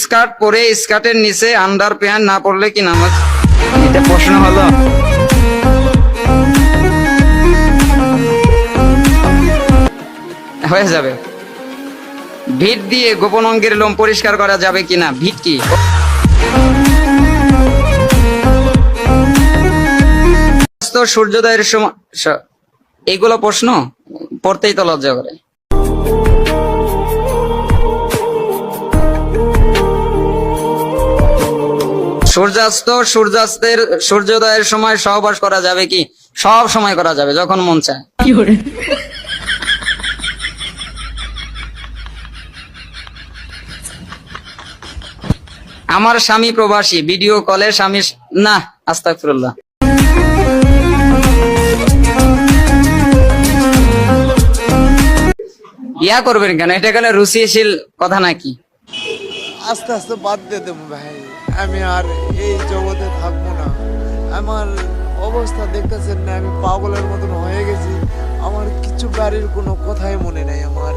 Skirt পরে স্কার্টের নিচে under pant না পরলে কি নামাজ? এটা প্রশ্ন হলো? হয়ে যাবে। ভিট দিয়ে গোপন অঙ্গের লোম পরিষ্কার করা যাবে কিনা? ভিট কি? তো সূর্যোদয়ের সময় এগুলো প্রশ্ন পড়তেই তো লজ্জা করে। সূর্যাস্তের সূর্যোদয়ের সময় সহবাস করা যাবে কি? সব সময় করা যাবে, যখন মন চায়। আমার স্বামী প্রবাসী, ভিডিও কলে স্বামী না, আস্তাগফিরুল্লাহ। ইয়া করবেন কেন? এটা গেলে রুচিশীল কথা নাকি? আস্তে আস্তে বাদ দিয়ে দেবো ভাই, আমি আর এই জগতে থাকবো না। আমার অবস্থা দেখতেছেন না, আমি পাগলের মতন হয়ে গেছি। আমার কিছু বাড়ির কোনো কথাই মনে নাই আমার।